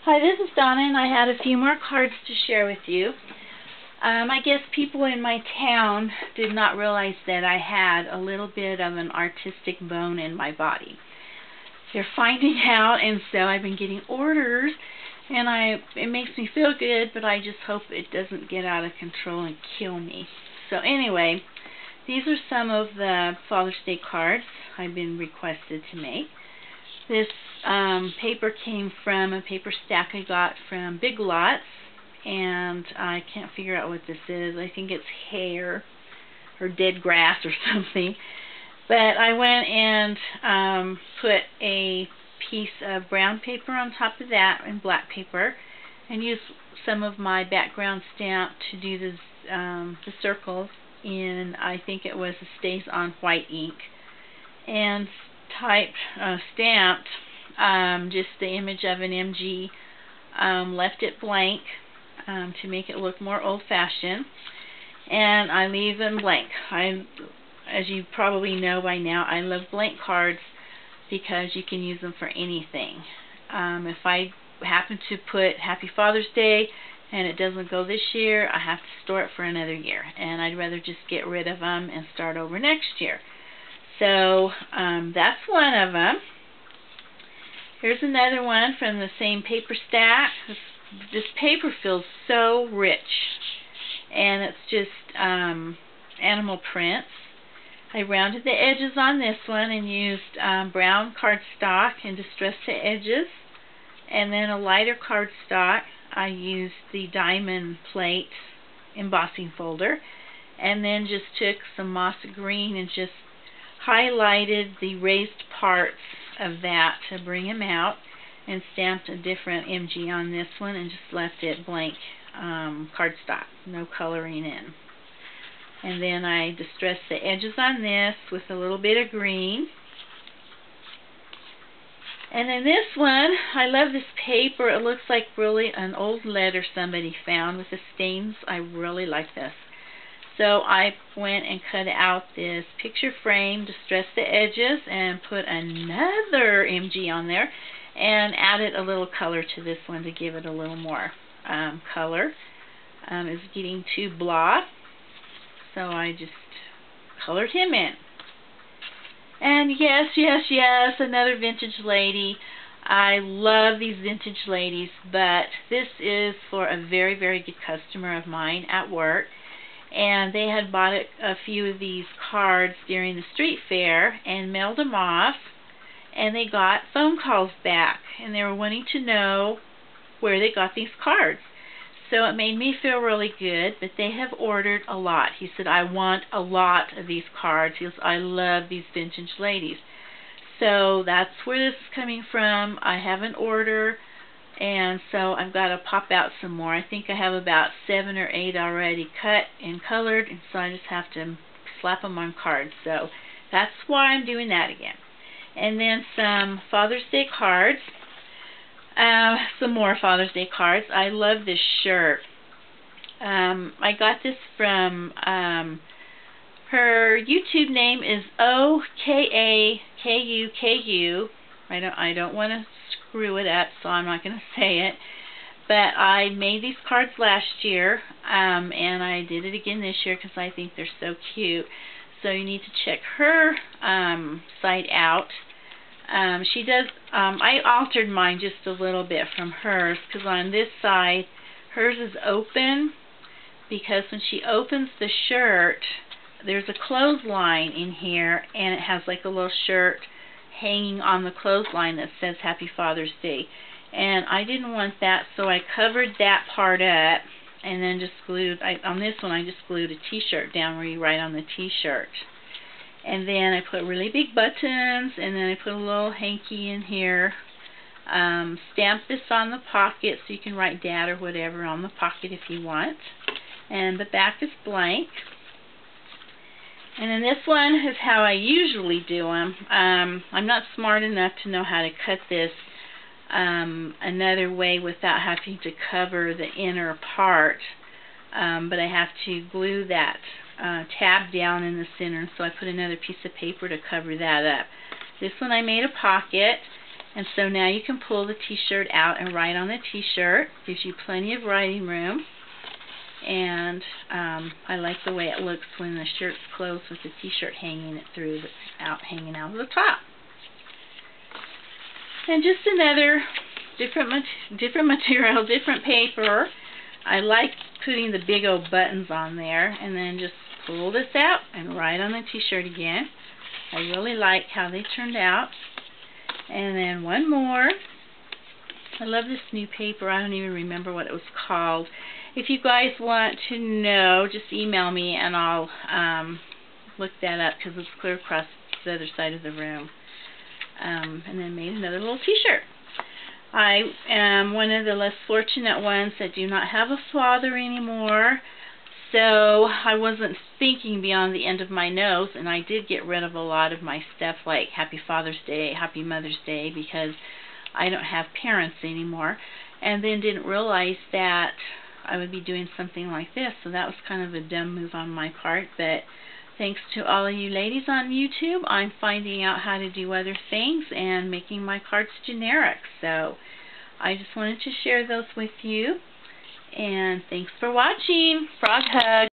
Hi, this is Donna, and I had a few more cards to share with you. I guess people in my town did not realize that I had a little bit of an artistic bone in my body. They're finding out, and so I've been getting orders, and it makes me feel good, but I just hope it doesn't get out of control and kill me. So anyway, these are some of the Father's Day cards I've been requested to make. This paper came from a paper stack I got from Big Lots, and I can't figure out what this is. I think it's hair or dead grass or something. But I went and put a piece of brown paper on top of that and black paper, and used some of my background stamp to do the circles in, I think it was a Stays On white ink, and stamped just the image of an MG, left it blank to make it look more old-fashioned, and I leave them blank. As you probably know by now, I love blank cards because you can use them for anything. If I happen to put Happy Father's Day and it doesn't go this year, I have to store it for another year, and I'd rather just get rid of them and start over next year. So that's one of them. Here's another one from the same paper stack. This paper feels so rich, and it's just animal prints. I rounded the edges on this one and used brown cardstock and distressed the edges, and then a lighter cardstock. I used the diamond plate embossing folder, and then just took some moss green and just highlighted the raised parts of that to bring them out, and stamped a different MG on this one and just left it blank cardstock, no coloring in. And then I distressed the edges on this with a little bit of green. And then this one, I love this paper. It looks like really an old letter somebody found with the stains. I really like this. So I went and cut out this picture frame, distressed the edges, and put another MG on there, and added a little color to this one to give it a little more color. It's getting too blah, so I just colored him in. And yes, another vintage lady. I love these vintage ladies, but this is for a very, very good customer of mine at work. And they had bought a few of these cards during the street fair and mailed them off, and they got phone calls back, and they were wanting to know where they got these cards. So it made me feel really good, but they have ordered a lot. He said, I want a lot of these cards. He goes, I love these vintage ladies. So that's where this is coming from. I have an order, and so I've got to pop out some more. I think I have about 7 or 8 already cut and colored, and so I just have to slap them on cards. So that's why I'm doing that again. And then some Father's Day cards. Some more Father's Day cards. I love this shirt. I got this from, her YouTube name is OKAKUKU. I don't want to screw it up, so I'm not going to say it. But I made these cards last year, and I did it again this year because I think they're so cute. So you need to check her site out. She does, I altered mine just a little bit from hers, because on this side, hers is open, because when she opens the shirt, there's a clothesline in here, and it has like a little shirt hanging on the clothesline that says Happy Father's Day. And I didn't want that, so I covered that part up, and then just glued, on this one I just glued a t-shirt down where you write on the t-shirt. And then I put really big buttons, and then I put a little hanky in here. Stamped this on the pocket so you can write Dad or whatever on the pocket if you want. And the back is blank. And then this one is how I usually do them. I'm not smart enough to know how to cut this another way without having to cover the inner part. But I have to glue that tab down in the center, so I put another piece of paper to cover that up. This one I made a pocket, And so now you can pull the t-shirt out and write on the t-shirt. Gives you plenty of writing room. And I like the way it looks when the shirt's closed with the t-shirt hanging hanging out of the top. And just another different material, different paper. I like putting the big old buttons on there, and then just pull this out and write on the t-shirt again. I really like how they turned out. And then one more. I love this new paper. I don't even remember what it was called. If you guys want to know, just email me and I'll look that up, because it's clear across the other side of the room. And then made another little t-shirt. I am one of the less fortunate ones that do not have a father anymore, so I wasn't thinking beyond the end of my nose, and I did get rid of a lot of my stuff like Happy Father's Day, Happy Mother's Day, because I don't have parents anymore, and then didn't realize that I would be doing something like this, so that was kind of a dumb move on my part. But thanks to all of you ladies on YouTube, I'm finding out how to do other things and making my cards generic. So I just wanted to share those with you. And thanks for watching. Frog hug.